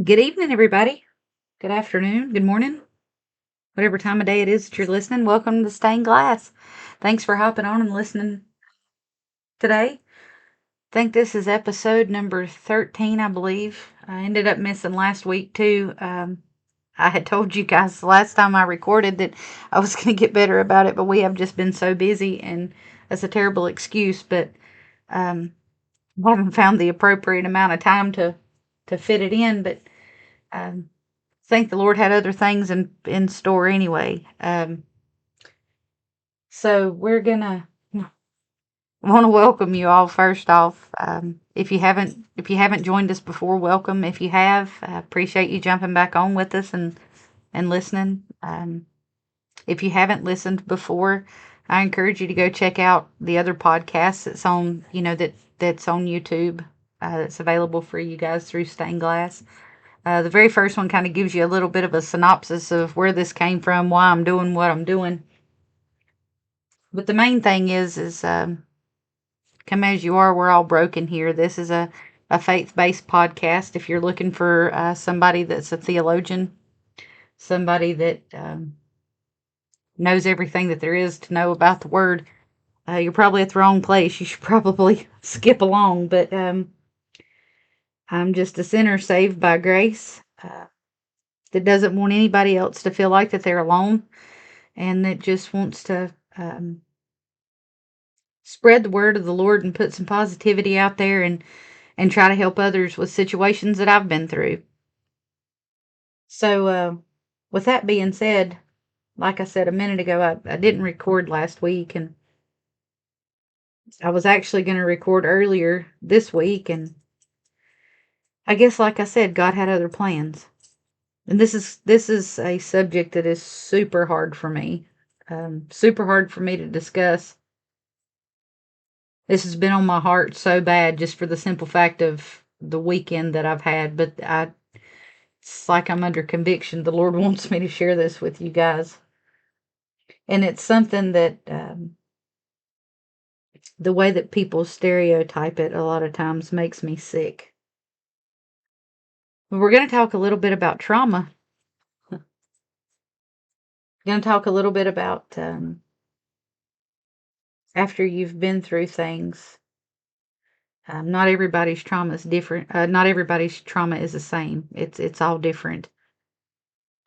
Good evening, everybody. Good afternoon, good morning, whatever time of day it is that you're listening. Welcome to Stained Glass. Thanks for hopping on and listening today. I think this is episode number 13, I believe. I ended up missing last week too. I had told you guys the last time I recorded that I was going to get better about it, but we have just been so busy, and that's a terrible excuse, but um, I haven't found the appropriate amount of time to fit it in, but um, think the Lord had other things in store anyway. So we're gonna want to welcome you all first off. If you haven't joined us before, welcome. If you have, I appreciate you jumping back on with us and listening. If you haven't listened before, I encourage you to go check out the other podcasts that's on that's on YouTube. That's available for you guys through Stained Glass. The very first one kind of gives you a little bit of a synopsis of where this came from, why I'm doing what I'm doing. But the main thing is come as you are, we're all broken here. This is a faith-based podcast. If you're looking for somebody that's a theologian, somebody that knows everything that there is to know about the word, you're probably at the wrong place. You should probably skip along. But I'm just a sinner saved by grace that doesn't want anybody else to feel like that they're alone, and that just wants to spread the word of the Lord and put some positivity out there and try to help others with situations that I've been through. So, with that being said, like I said a minute ago, I didn't record last week, and I was actually going to record earlier this week, and I guess, like I said, God had other plans. And this is a subject that is super hard for me, super hard for me to discuss. This has been on my heart so bad just for the simple fact of the weekend that I've had, but it's like I'm under conviction. The Lord wants me to share this with you guys. And it's something that the way that people stereotype it a lot of times makes me sick. We're going to talk a little bit about trauma. We're going to talk a little bit about after you've been through things. Not everybody's trauma is different. Not everybody's trauma is the same. It's all different.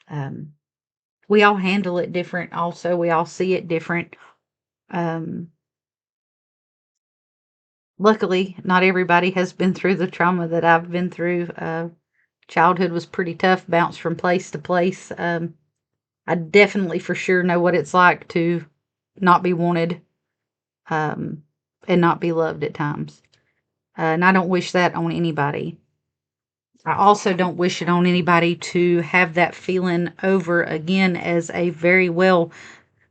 Um, we all handle it different. Also, we all see it different. Um, Luckily, not everybody has been through the trauma that I've been through. Childhood was pretty tough, bounced from place to place. I definitely for sure know what it's like to not be wanted um, and not be loved at times. And I don't wish that on anybody. I also don't wish it on anybody to have that feeling over again as a very well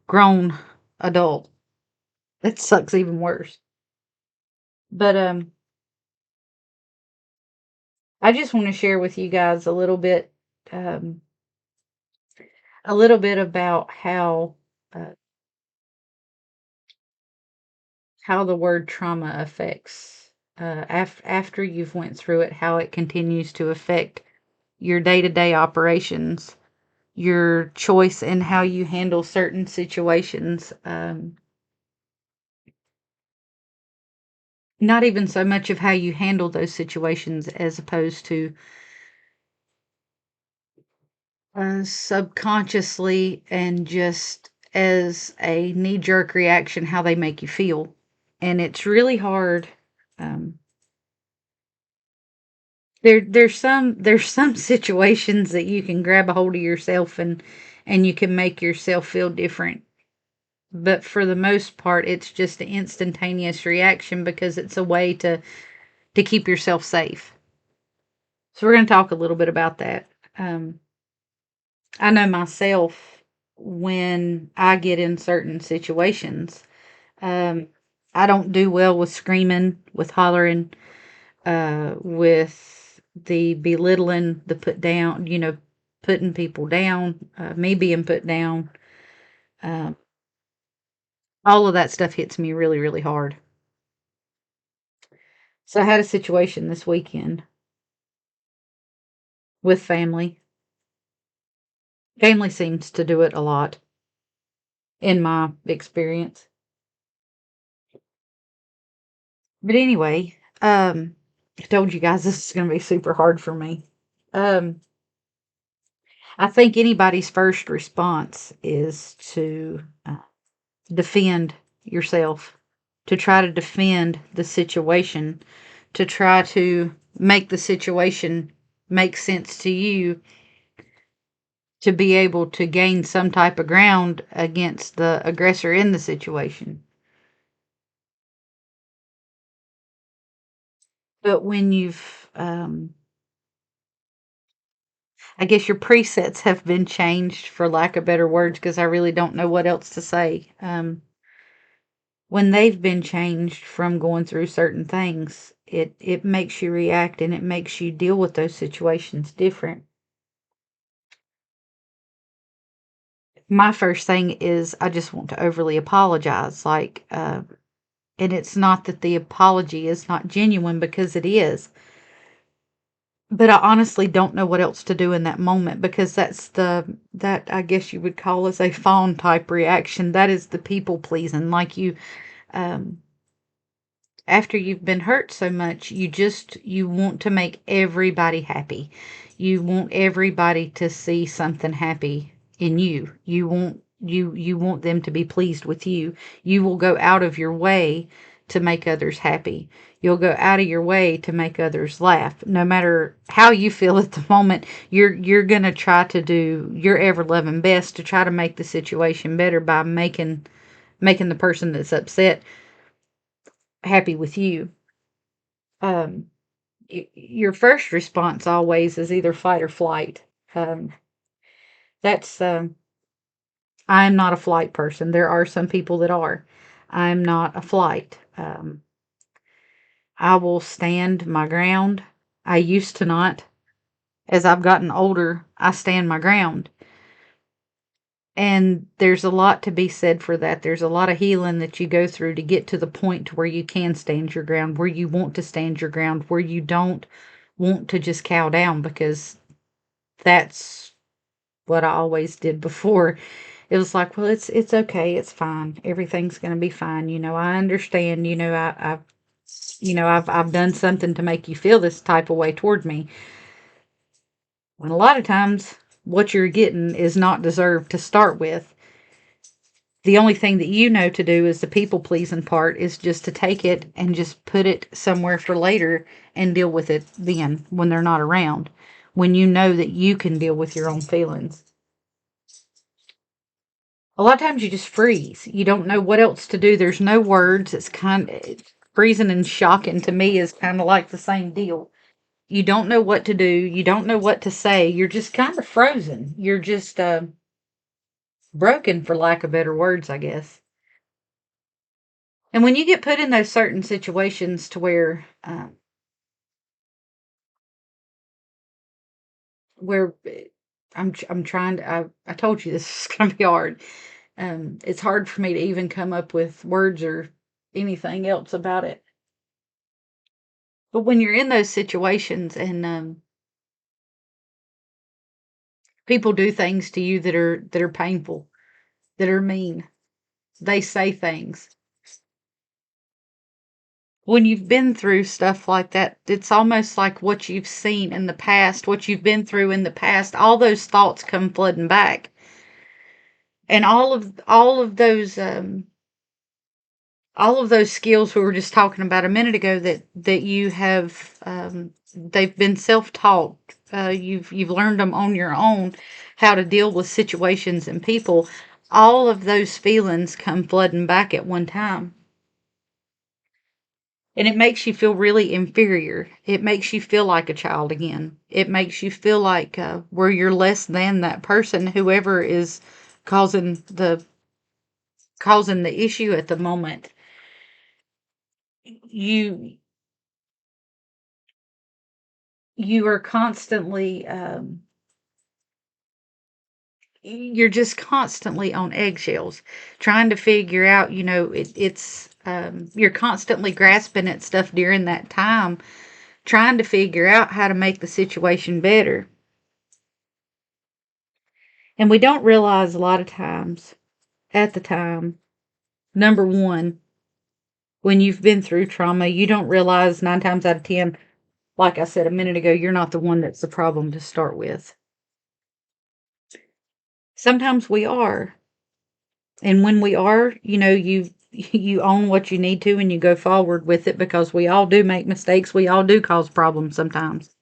grown adult. That sucks even worse. But I just want to share with you guys um, a little bit about uh, how the word trauma affects after you've went through it, how it continues to affect your day-to-day operations, your choice in how you handle certain situations. Not even so much of how you handle those situations as opposed to subconsciously and just as a knee-jerk reaction, how they make you feel. And it's really hard. Um, there's some situations that you can grab a hold of yourself and you can make yourself feel different. But for the most part, it's just an instantaneous reaction because it's a way to keep yourself safe. So we're going to talk a little bit about that. Um, I know myself when I get in certain situations, um, I don't do well with screaming, with hollering, with the belittling, the put down, putting people down, me being put down. Um, all of that stuff hits me really, really hard. So I had a situation this weekend. with family. Family seems to do it a lot in my experience. But anyway, I told you guys this is going to be super hard for me. Um, I think anybody's first response is to defend yourself, to try to defend the situation, to try to make the situation make sense to you, to be able to gain some type of ground against the aggressor in the situation. But when I guess your presets have been changed, for lack of better words, because I really don't know what else to say. When they've been changed from going through certain things, it makes you react and it makes you deal with those situations different. My first thing is I just want to overly apologize, like, and it's not that the apology is not genuine, because it is. But I honestly don't know what else to do in that moment, because that I guess you would call as a fawn type reaction. That is the people pleasing. Like um, after you've been hurt so much, you want to make everybody happy. You want everybody to see something happy in you. You want them to be pleased with you. You will go out of your way to make others happy. You'll go out of your way to make others laugh. No matter how you feel at the moment, you're going to try to do your ever loving best to try to make the situation better by making the person that's upset happy with you. Um, your first response always is either fight or flight. Um, that's I'm not a flight person. There are some people that are. I'm not a flight. I will stand my ground. I used to not. As I've gotten older, I stand my ground. And there's a lot to be said for that. There's a lot of healing that you go through to get to the point where you can stand your ground, where you want to stand your ground, where you don't want to just cow down, because that's what I always did before. It was like, well, it's okay, it's fine, everything's gonna be fine. I understand. I've done something to make you feel this type of way toward me. When a lot of times, what you're getting is not deserved to start with. The only thing that you know to do is the people pleasing part, is just to take it and just put it somewhere for later and deal with it then when they're not around. When you know that you can deal with your own feelings. A lot of times you just freeze. You don't know what else to do. There's no words. It's kind of freezing and shocking to me is kind of like the same deal. You don't know what to do. You don't know what to say. You're just kind of frozen. You're just broken, for lack of better words, I guess. And when you get put in those certain situations to where I'm trying to, I told you this is going to be hard. It's hard for me to even come up with words or anything else about it. But when you're in those situations and people do things to you that are painful, that are mean, they say things. When you've been through stuff like that, it's almost like what you've seen in the past, what you've been through in the past, all those thoughts come flooding back. And all of those skills we were just talking about a minute ago that you have, they've been self-taught. You've learned them on your own, how to deal with situations and people. All of those feelings come flooding back at one time. And it makes you feel really inferior. It makes you feel like a child again. It makes you feel like where you're less than that person, whoever is causing the causing the issue at the moment. You you are constantly you're just constantly on eggshells, trying to figure out. It's you're constantly grasping at stuff during that time, trying to figure out how to make the situation better. And we don't realize a lot of times at the time, number one, when you've been through trauma, you don't realize 9 times out of 10, like I said a minute ago, you're not the one that's the problem to start with. Sometimes we are. And when we are, you own what you need to and you go forward with it because we all do make mistakes. We all do cause problems sometimes.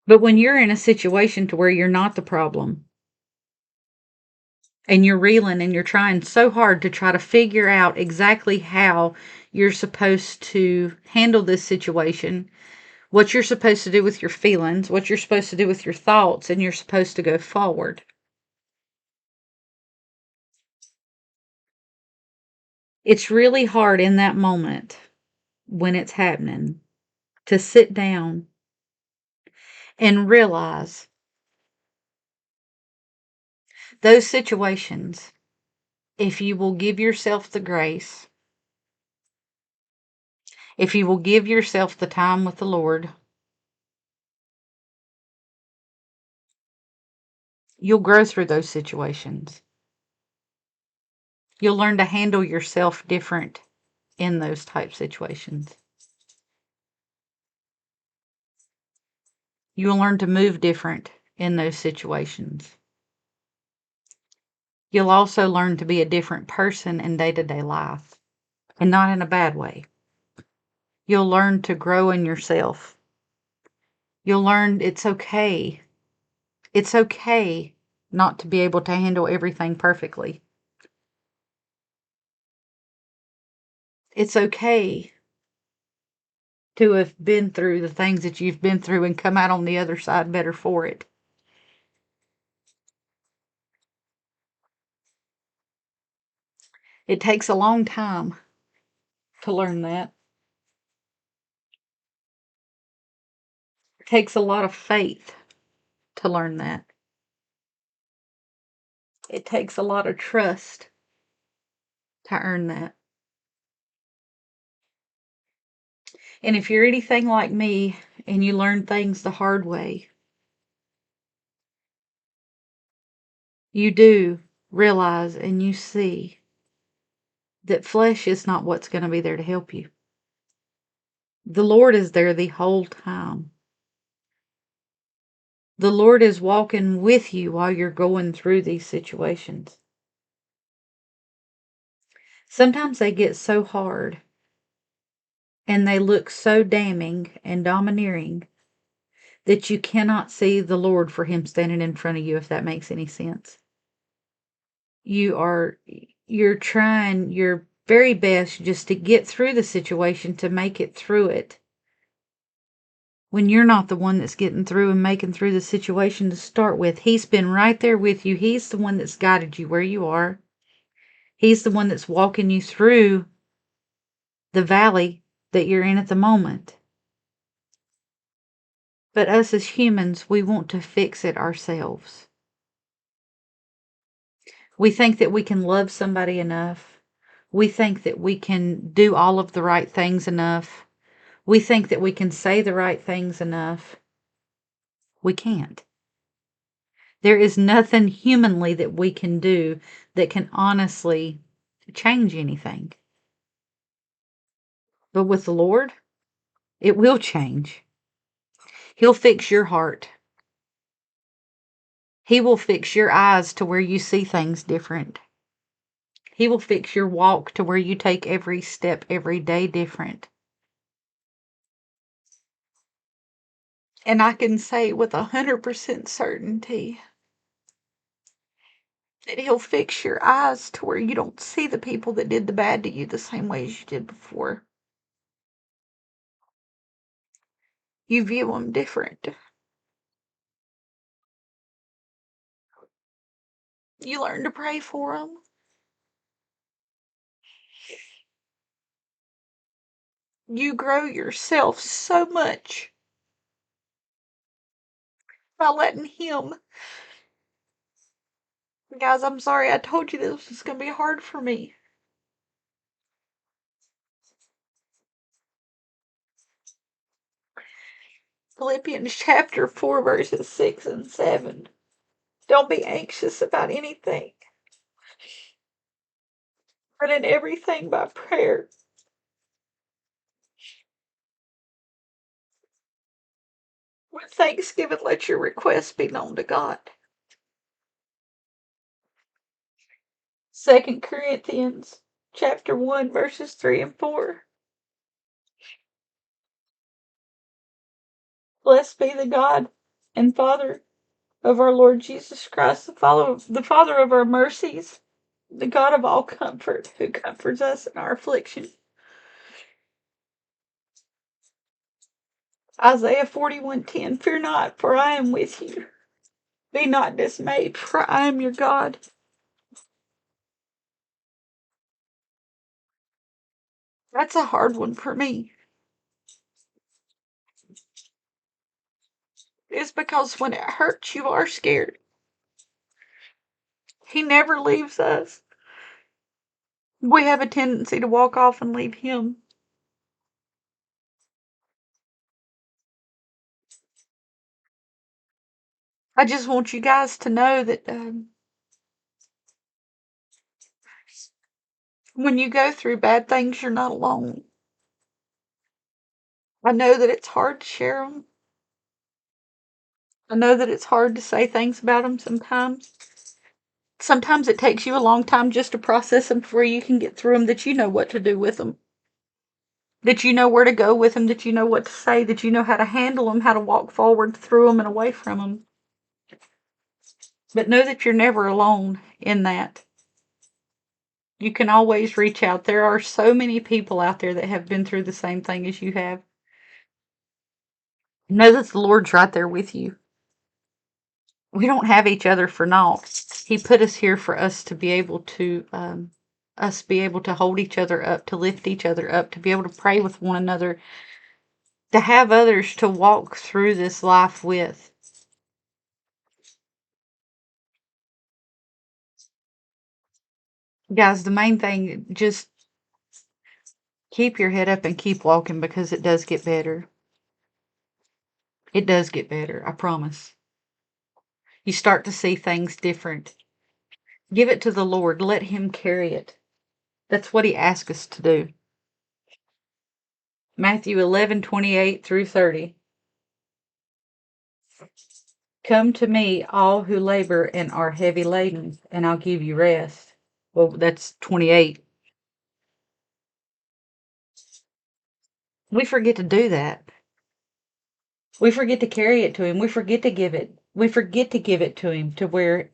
But when you're in a situation to where you're not the problem and you're reeling and you're trying so hard to try to figure out exactly how you're supposed to handle this situation, what you're supposed to do with your feelings, what you're supposed to do with your thoughts, and you're supposed to go forward. It's really hard in that moment when it's happening to sit down and realize those situations, if you will give yourself the grace, if you will give yourself the time with the Lord, you'll grow through those situations. You'll learn to handle yourself different in those type situations. You'll learn to move different in those situations. You'll also learn to be a different person in day-to-day life, and not in a bad way. You'll learn to grow in yourself. You'll learn it's okay. It's okay not to be able to handle everything perfectly. It's okay to have been through the things that you've been through and come out on the other side better for it. It takes a long time to learn that. It takes a lot of faith to learn that. It takes a lot of trust to earn that. And if you're anything like me and you learn things the hard way, you do realize and you see that flesh is not what's going to be there to help you. The Lord is there the whole time. The Lord is walking with you while you're going through these situations. Sometimes they get so hard and they look so damning and domineering that you cannot see the Lord for Him standing in front of you, if that makes any sense. You're trying your very best just to get through the situation, to make it through it, when you're not the one that's getting through and making through the situation to start with. He's been right there with you. He's the one that's guided you where you are. He's the one that's walking you through the valley that you're in at the moment. But us as humans, we want to fix it ourselves. We think that we can love somebody enough. We think that we can do all of the right things enough. We think that we can say the right things enough. We can't. There is nothing humanly that we can do that can honestly change anything. But with the Lord, it will change. He'll fix your heart. He will fix your eyes to where you see things different. He will fix your walk to where you take every step every day different. And I can say with 100% certainty that He'll fix your eyes to where you don't see the people that did the bad to you the same way as you did before. You view them different. You learn to pray for them. You grow yourself so much by letting Him. Guys, I'm sorry I told you this was going to be hard for me. Philippians chapter 4, verses 6 and 7. Don't be anxious about anything, but in everything by prayer. With thanksgiving, let your requests be known to God. 2 Corinthians chapter 1, verses 3 and 4. Blessed be the God and Father of our Lord Jesus Christ, the Father of our mercies, the God of all comfort, who comforts us in our affliction. Isaiah 41:10. Fear not, for I am with you. Be not dismayed, for I am your God. That's a hard one for me. It's because when it hurts, you are scared. He never leaves us. We have a tendency to walk off and leave him. I just want you guys to know that when you go through bad things, you're not alone. I know that it's hard to share them. I know that it's hard to say things about them sometimes. Sometimes it takes you a long time just to process them before you can get through them, that you know what to do with them, that you know where to go with them, that you know what to say, that you know how to handle them, how to walk forward through them and away from them. But know that you're never alone in that. You can always reach out. There are so many people out there that have been through the same thing as you have. Know that the Lord's right there with you. We don't have each other for naught. He put us here for us to be able to be able to hold each other up, to lift each other up, to be able to pray with one another, to have others to walk through this life with. Guys, the main thing, just keep your head up and keep walking, because it does get better. It does get better, I promise. You start to see things different. Give it to the Lord. Let Him carry it. That's what He asks us to do. Matthew 11:28 through 30. Come to me, all who labor and are heavy laden, and I'll give you rest. Well, that's 28. We forget to do that. We forget to carry it to Him. We forget to give it. We forget to give it to Him to where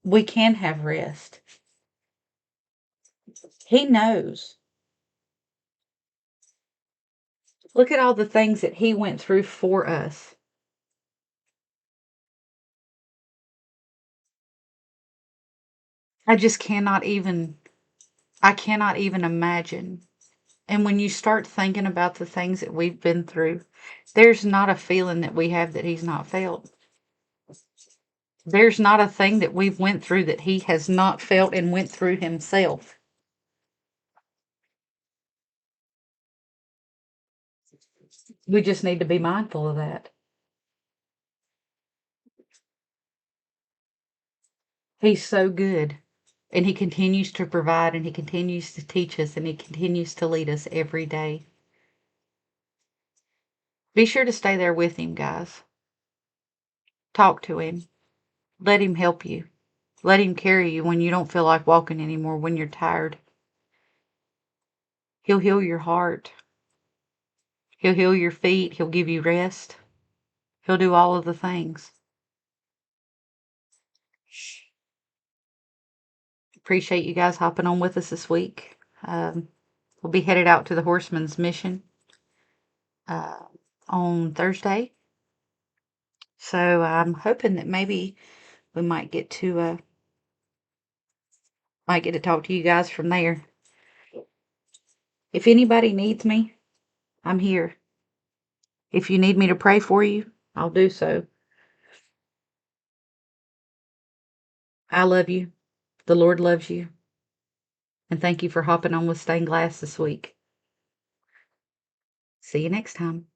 we can have rest. He knows. Look at all the things that He went through for us. I just cannot even, I cannot even imagine. And when you start thinking about the things that we've been through, there's not a feeling that we have that He's not felt. There's not a thing that we've went through that He has not felt and went through Himself. We just need to be mindful of that. He's so good, and He continues to provide, and He continues to teach us, and He continues to lead us every day. Be sure to stay there with Him, guys. Talk to Him. Let Him help you. Let Him carry you when you don't feel like walking anymore, when you're tired. He'll heal your heart. He'll heal your feet. He'll give you rest. He'll do all of the things. Appreciate you guys hopping on with us this week. We'll be headed out to the Horseman's Mission uh, on Thursday. So I'm hoping that maybe we might get to talk to you guys from there. If anybody needs me, I'm here. If you need me to pray for you, I'll do so. I love you. The Lord loves you. And thank you for hopping on with Stained Glass this week. See you next time.